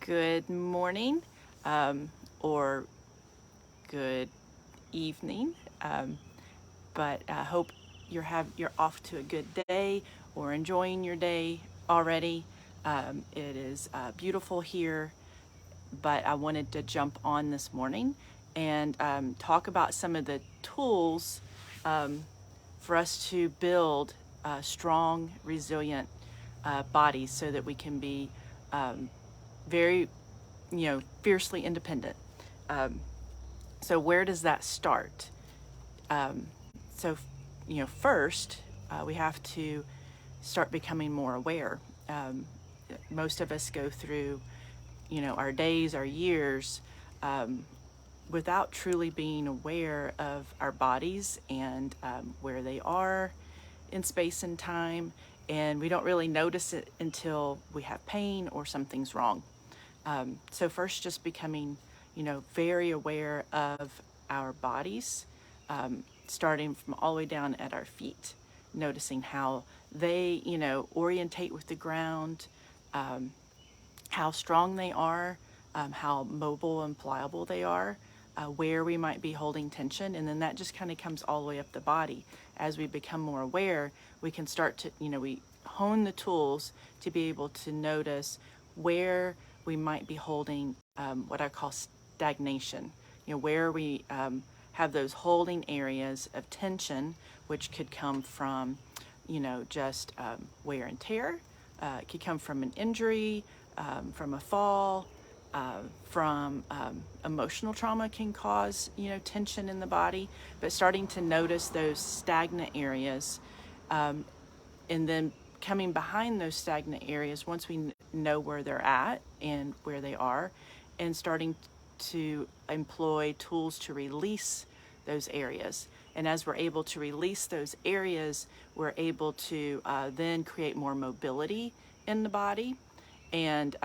good morning or good evening, but I hope you're off to a good day or enjoying your day already. It is beautiful here, but I wanted to jump on this morning and talk about some of the tools for us to build strong, resilient bodies so that we can be very, fiercely independent. So where does that start? So, first, we have to start becoming more aware. Most of us go through, our days, our years, without truly being aware of our bodies and where they are in space and time. And we don't really notice it until we have pain or something's wrong. So first, just becoming, very aware of our bodies, starting from all the way down at our feet, noticing how they, orientate with the ground, how strong they are, how mobile and pliable they are, where we might be holding tension. And then that just kind of comes all the way up the body. As we become more aware, we can start to, we hone the tools to be able to notice where we might be holding what I call stagnation, where we have those holding areas of tension, which could come from, just wear and tear. It could come from an injury, from a fall, from emotional trauma can cause, tension in the body. But starting to notice those stagnant areas, and then coming behind those stagnant areas once we know where they're at and where they are, and starting to employ tools to release those areas. And as we're able to release those areas, we're able to then create more mobility in the body. And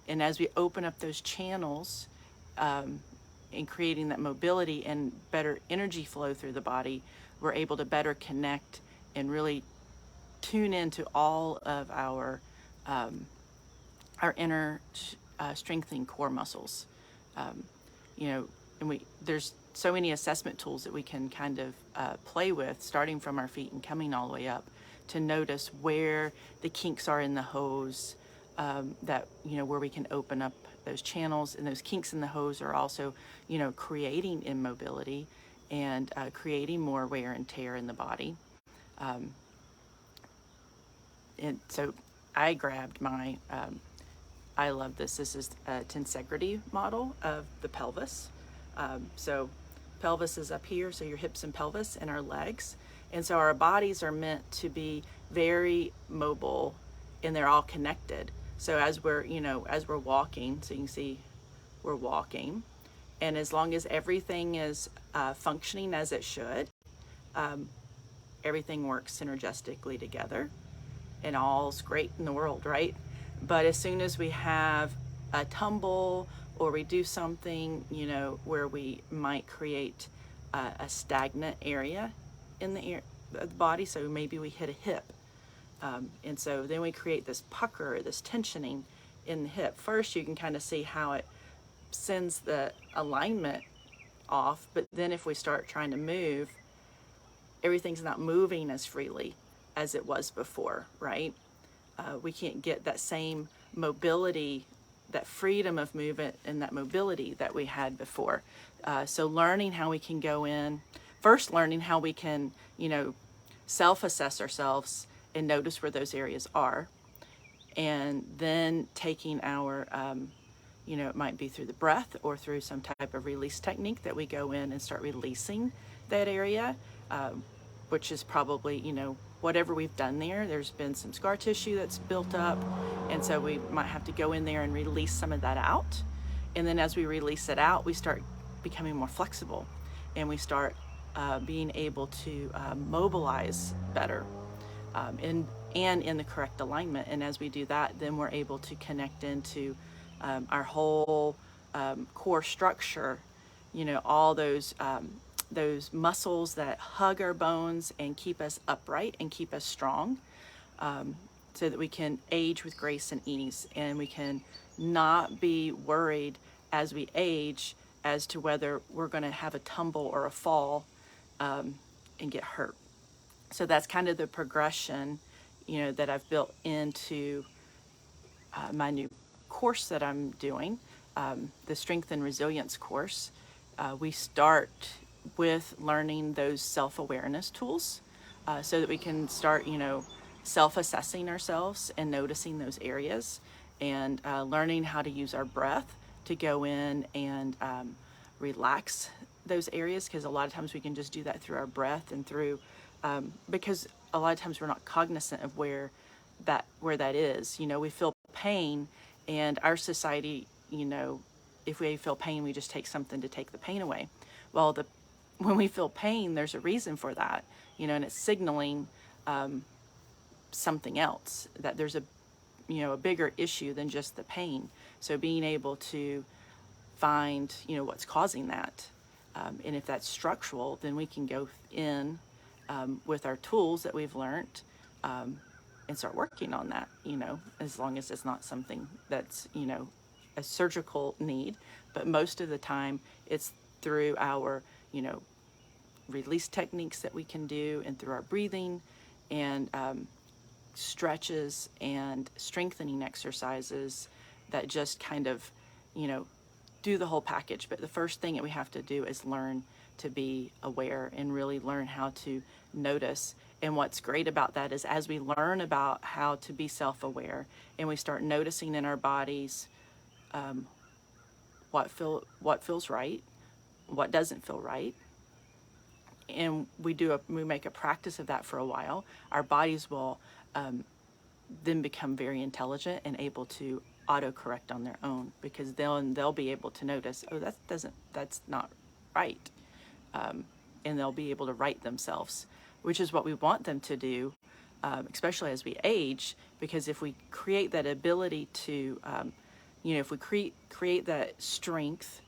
as we open up those channels, in creating that mobility and better energy flow through the body, we're able to better connect and really tune into all of our inner strengthening core muscles. And there's so many assessment tools that we can kind of play with, starting from our feet and coming all the way up, to notice where the kinks are in the hose, that, where we can open up those channels. And those kinks in the hose are also, creating immobility and creating more wear and tear in the body. And so I grabbed my, I love this. This is a tensegrity model of the pelvis. So pelvis is up here, so your hips and pelvis and our legs. And so our bodies are meant to be very mobile, and they're all connected. So as we're walking, so you can see we're walking, and as long as everything is functioning as it should, everything works synergistically together, and all's great in the world, right? But as soon as we have a tumble or we do something, where we might create a stagnant area in the body, so maybe we hit a hip, and so then we create this pucker, this tensioning in the hip. First, you can kind of see how it sends the alignment off, but then if we start trying to move, everything's not moving as freely as it was before, right? We can't get that same mobility, that freedom of movement and that mobility that we had before. So learning how we can go in, first learning how we can, self-assess ourselves and notice where those areas are. And then taking our, it might be through the breath or through some type of release technique that we go in and start releasing that area, which is probably, whatever we've done there. There's been some scar tissue that's built up, and so we might have to go in there and release some of that out. And then as we release it out, we start becoming more flexible, and we start being able to mobilize better, and in the correct alignment. And as we do that, then we're able to connect into our whole core structure, all those muscles that hug our bones and keep us upright and keep us strong. so that we can age with grace and ease, and we can not be worried as we age as to whether we're going to have a tumble or a fall and get hurt. So that's kind of the progression, that I've built into my new course that I'm doing, the Strength and Resilience course. We start with learning those self-awareness tools so that we can start, self-assessing ourselves and noticing those areas, and learning how to use our breath to go in and relax those areas, because a lot of times we can just do that through our breath and through because a lot of times we're not cognizant of where that is. We feel pain, and our society, if we feel pain, we just take something to take the pain away. Well, when we feel pain, there's a reason for that, and it's signaling something else, that there's a bigger issue than just the pain. So being able to find, what's causing that, and if that's structural, then we can go in with our tools that we've learned and start working on that, as long as it's not something that's, a surgical need. But most of the time it's through our, release techniques that we can do, and through our breathing and stretches and strengthening exercises that just kind of, do the whole package. But the first thing that we have to do is learn to be aware and really learn how to notice. And what's great about that is, as we learn about how to be self-aware and we start noticing in our bodies what feels right, what doesn't feel right, and we make a practice of that for a while, our bodies will then become very intelligent and able to autocorrect on their own, because they'll be able to notice, oh, that's not right, and they'll be able to right themselves, which is what we want them to do, especially as we age. Because if we create that ability to, if we create that strength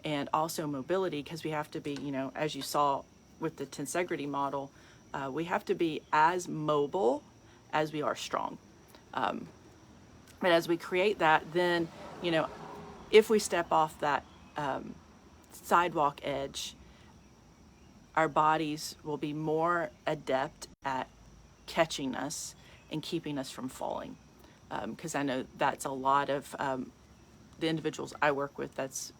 and also mobility, because we have to be, as you saw with the tensegrity model, we have to be as mobile as we are strong. But as we create that, then, if we step off that sidewalk edge, our bodies will be more adept at catching us and keeping us from falling. Because I know that's a lot of the individuals I work with, that's,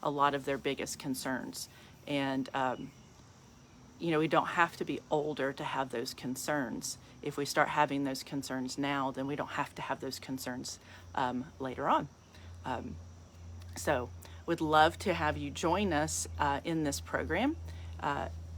a lot of their biggest concerns. And, we don't have to be older to have those concerns. If we start having those concerns now, then we don't have to have those concerns later on. So would love to have you join us in this program.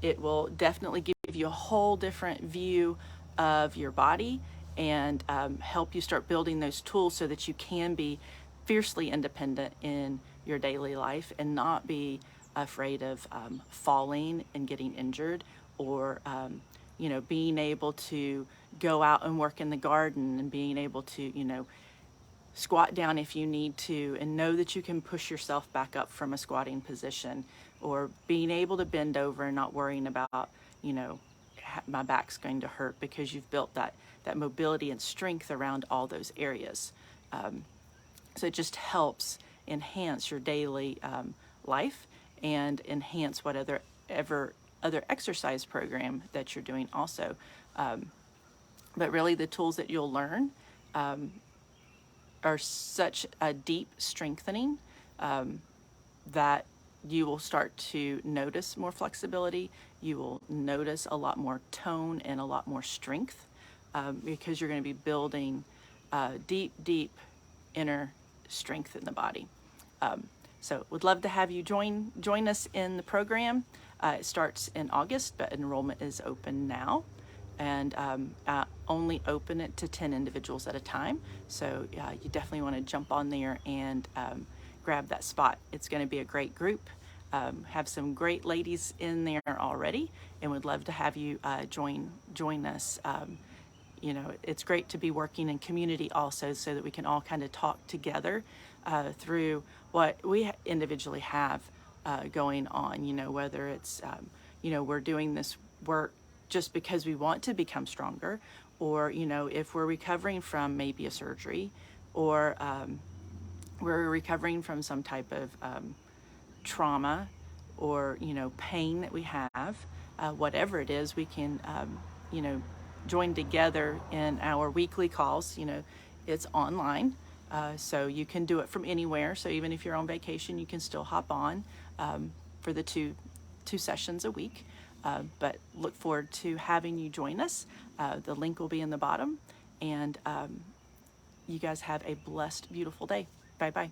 It will definitely give you a whole different view of your body, and help you start building those tools so that you can be fiercely independent in your daily life and not be afraid of falling and getting injured, or being able to go out and work in the garden, and being able to squat down if you need to, and know that you can push yourself back up from a squatting position, or being able to bend over and not worrying about, my back's going to hurt, because you've built that mobility and strength around all those areas. So it just helps enhance your daily life, and enhance whatever other exercise program that you're doing also. But really, the tools that you'll learn are such a deep strengthening that you will start to notice more flexibility. You will notice a lot more tone and a lot more strength, because you're going to be building deep inner strength in the body. So would love to have you join us in the program. It starts in August, but enrollment is open now, and only open it to 10 individuals at a time. So you definitely want to jump on there and grab that spot. It's going to be a great group. Have some great ladies in there already, and would love to have you join us. It's great to be working in community also, so that we can all kind of talk together through what we individually have going on, whether it's, we're doing this work just because we want to become stronger, or, you know, if we're recovering from maybe a surgery, or we're recovering from some type of trauma, or, you know, pain that we have, whatever it is, we can, you know, join together in our weekly calls. You know, it's online, so you can do it from anywhere. So even if you're on vacation, you can still hop on for the two sessions a week. But look forward to having you join us. The link will be in the bottom, and you guys have a blessed, beautiful day. Bye bye.